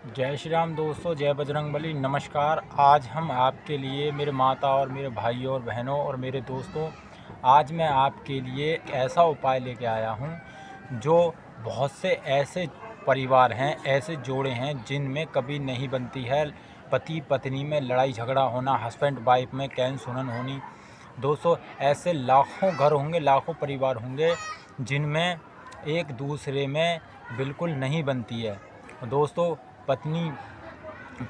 जय श्री राम दोस्तों, जय बजरंगबली। नमस्कार। आज हम आपके लिए, मेरे माता और मेरे भाइयों और बहनों और मेरे दोस्तों, आज मैं आपके लिए एक ऐसा उपाय लेके आया हूँ जो बहुत से ऐसे परिवार हैं, ऐसे जोड़े हैं जिनमें कभी नहीं बनती है। पति पत्नी में लड़ाई झगड़ा होना, हस्बैंड वाइफ में कैन सुनन होनी। दोस्तों, ऐसे लाखों घर होंगे, लाखों परिवार होंगे जिनमें एक दूसरे में बिल्कुल नहीं बनती है। दोस्तों, पत्नी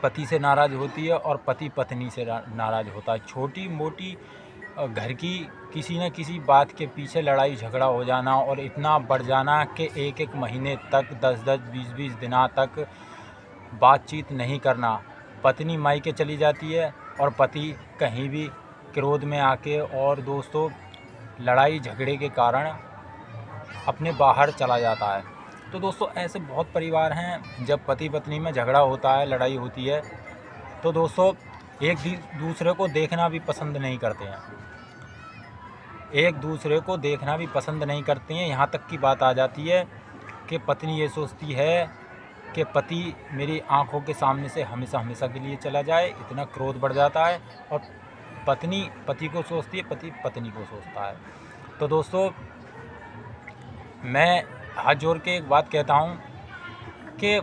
पति से नाराज़ होती है और पति पत्नी से नाराज़ होता है। छोटी मोटी घर की किसी न किसी बात के पीछे लड़ाई झगड़ा हो जाना और इतना बढ़ जाना कि एक एक महीने तक, 10-10, 20-20 दिनों तक बातचीत नहीं करना। पत्नी मायके चली जाती है और पति कहीं भी क्रोध में आके और दोस्तों लड़ाई झगड़े के कारण अपने बाहर चला जाता है। तो दोस्तों, ऐसे बहुत परिवार हैं जब पति पत्नी में झगड़ा होता है, लड़ाई होती है, तो दोस्तों एक दूसरे को देखना भी पसंद नहीं करते हैं। एक दूसरे को देखना भी पसंद नहीं करते हैं। यहाँ तक की बात आ जाती है कि पत्नी ये सोचती है कि पति मेरी आंखों के सामने से हमेशा हमेशा के लिए चला जाए, इतना क्रोध बढ़ जाता है। और पत्नी पति को सोचती है, पति पत्नी को सोचता है। तो दोस्तों, मैं हाथ जोड़ के एक बात कहता हूँ कि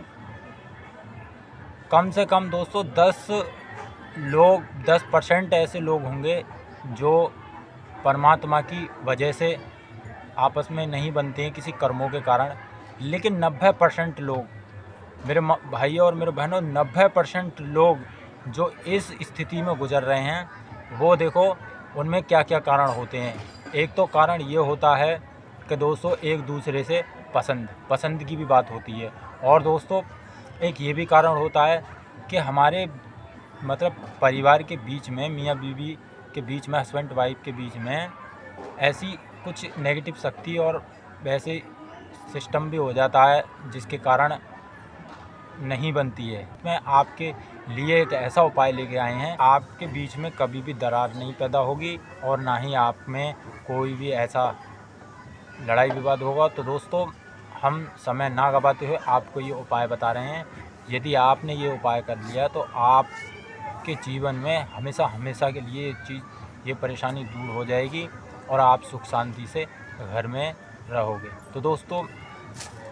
कम से कम दोस्तों 10% ऐसे लोग होंगे जो परमात्मा की वजह से आपस में नहीं बनते हैं किसी कर्मों के कारण। लेकिन 90% लोग, मेरे भाई और मेरे बहनों, 90% लोग जो इस स्थिति में गुजर रहे हैं, वो देखो उनमें क्या क्या कारण होते हैं। एक तो कारण ये होता है कि दोस्तों एक दूसरे से पसंद की भी बात होती है। और दोस्तों एक ये भी कारण होता है कि हमारे परिवार के बीच में, मियाँ बीवी के बीच में, हस्बैंड वाइफ के बीच में ऐसी कुछ नेगेटिव शक्ति और वैसे सिस्टम भी हो जाता है जिसके कारण नहीं बनती है। मैं आपके लिए एक ऐसा उपाय लेके आए हैं, आपके बीच में कभी भी दरार नहीं पैदा होगी और ना ही आप में कोई भी ऐसा लड़ाई विवाद होगा। तो दोस्तों, हम समय ना गवाते हुए आपको ये उपाय बता रहे हैं। यदि आपने ये उपाय कर लिया तो आपके जीवन में हमेशा हमेशा के लिए ये परेशानी दूर हो जाएगी और आप सुख शांति से घर में रहोगे। तो दोस्तों,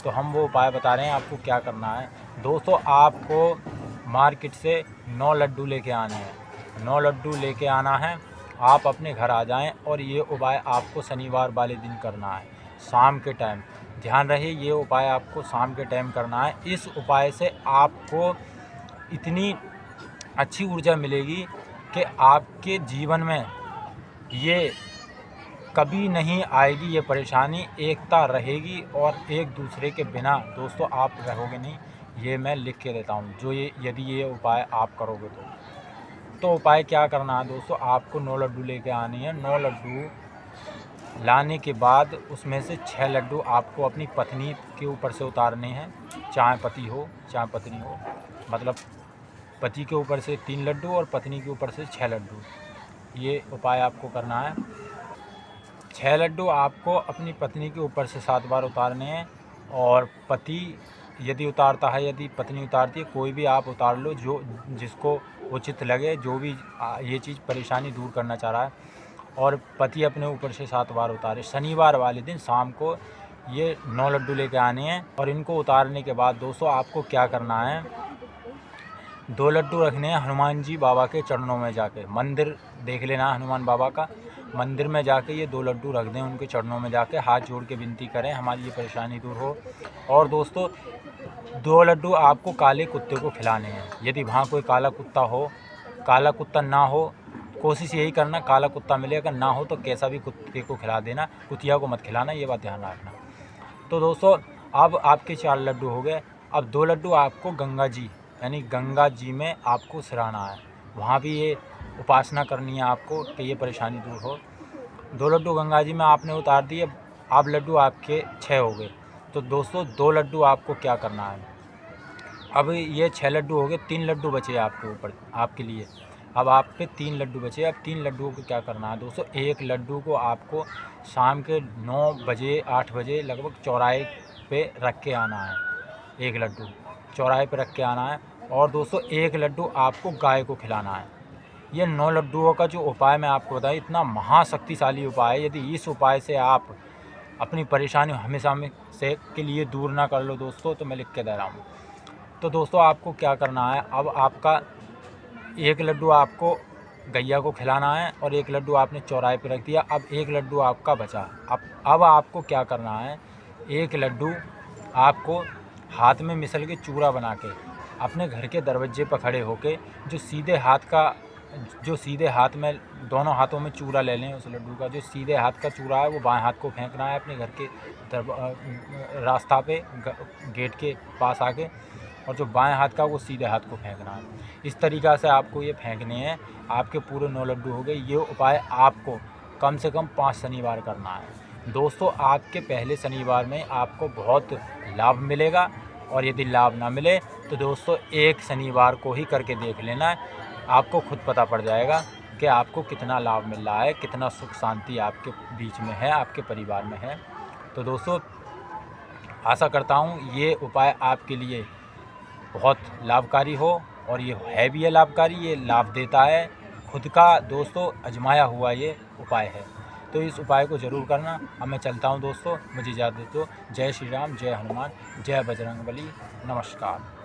तो हम वो उपाय बता रहे हैं आपको क्या करना है। दोस्तों, आपको मार्केट से 9 लड्डू लेके आने हैं। 9 लड्डू लेके आना है। आप अपने घर आ जाएं और ये उपाय आपको शनिवार वाले दिन करना है, शाम के टाइम। ध्यान रहे, ये उपाय आपको शाम के टाइम करना है। इस उपाय से आपको इतनी अच्छी ऊर्जा मिलेगी कि आपके जीवन में ये कभी नहीं आएगी, ये परेशानी, एकता रहेगी और एक दूसरे के बिना दोस्तों आप रहोगे नहीं। ये मैं लिख के देता हूँ, जो यदि ये उपाय आप करोगे तो उपाय क्या करना है दोस्तों, आपको 9 लड्डू लेके आने हैं। 9 लड्डू लाने के बाद उसमें से 6 लड्डू आपको अपनी पत्नी के ऊपर से उतारने हैं, चाहे पति हो चाहे पत्नी हो। पति के ऊपर से 3 लड्डू और पत्नी के ऊपर से 6 लड्डू। ये उपाय आपको करना है। 6 लड्डू आपको अपनी पत्नी के ऊपर से 7 बार उतारने हैं। और पति यदि उतारता है, यदि पत्नी उतारती है, कोई भी आप उतार लो जो जिसको उचित लगे, जो भी ये चीज़ परेशानी दूर करना चाह रहा है। और पति अपने ऊपर से 7 बार उतारे। शनिवार वाले दिन शाम को ये 9 लड्डू लेके आने हैं। और इनको उतारने के बाद दोस्तों आपको क्या करना है, 2 लड्डू रखने हैं हनुमान जी बाबा के चरणों में जाके। मंदिर देख लेना हनुमान बाबा का, मंदिर में जाके ये 2 लड्डू रख दें, उनके चरणों में जाके हाथ जोड़ के विनती करें हमारी ये परेशानी दूर हो। और दोस्तों 2 लड्डू आपको काले कुत्ते को खिलाने हैं। यदि वहाँ कोई काला कुत्ता हो, काला कुत्ता ना हो, कोशिश यही करना काला कुत्ता मिले, अगर ना हो तो कैसा भी कुत्ते को खिला देना, कुतिया को मत खिलाना, ये बात ध्यान रखना। तो दोस्तों, अब आपके 4 लड्डू हो गए। अब 2 लड्डू आपको गंगा जी यानी गंगा जी में आपको सिराना है। वहाँ भी ये उपासना करनी है आपको कि ये परेशानी दूर हो। 2 लड्डू गंगा जी में आपने उतार दिए। अब लड्डू आपके 6 हो गए। तो दोस्तों 2 लड्डू आपको क्या करना है, अब ये 6 लड्डू हो गए, 3 लड्डू बचे आपके ऊपर, आपके लिए। अब आप पे 3 लड्डू बचे। अब 3 लड्डुओं को क्या करना है दोस्तों, एक लड्डू को आपको शाम के 9 बजे 8 बजे लगभग चौराहे पे रख के आना है। एक लड्डू चौराहे पे रख के आना है और दोस्तों 1 लड्डू आपको गाय को खिलाना है। ये 9 लड्डुओं का जो उपाय मैं आपको बताया, इतना महाशक्तिशाली उपाय है। यदि इस उपाय से आप अपनी परेशानी हमेशा में से के लिए दूर ना कर लो दोस्तों, तो मैं लिख के दे रहा हूँ। तो दोस्तों आपको क्या करना है, अब आपका 1 लड्डू आपको गैया को खिलाना है और 1 लड्डू आपने चौराहे पे रख दिया। अब 1 लड्डू आपका बचा। अब आपको क्या करना है, 1 लड्डू आपको हाथ में मिसल के चूरा बना के अपने घर के दरवाजे पर खड़े होके जो सीधे हाथ में, दोनों हाथों में चूरा ले लें उस लड्डू का। जो सीधे हाथ का चूरा है वो बाएं हाथ को फेंकना है अपने घर के रास्ता पे, गेट के पास आके, और जो बाएं हाथ का वो सीधे हाथ को फेंकना है। इस तरीक़ा से आपको ये फेंकने हैं। आपके पूरे 9 लड्डू हो गए। ये उपाय आपको कम से कम 5 शनिवार करना है दोस्तों। आपके पहले शनिवार में आपको बहुत लाभ मिलेगा, और यदि लाभ ना मिले तो दोस्तों 1 शनिवार को ही करके देख लेना। आपको खुद पता पड़ जाएगा कि आपको कितना लाभ मिल रहा है, कितना सुख शांति आपके बीच में है, आपके परिवार में है। तो दोस्तों आशा करता हूँ ये उपाय आपके लिए बहुत लाभकारी हो, और ये है भी है लाभकारी, ये लाभ देता है। खुद का दोस्तों आजमाया हुआ ये उपाय है, तो इस उपाय को ज़रूर करना। अब मैं चलता हूँ दोस्तों, मुझे इजाज़त दो। जय श्री राम, जय हनुमान, जय बजरंगबली, नमस्कार।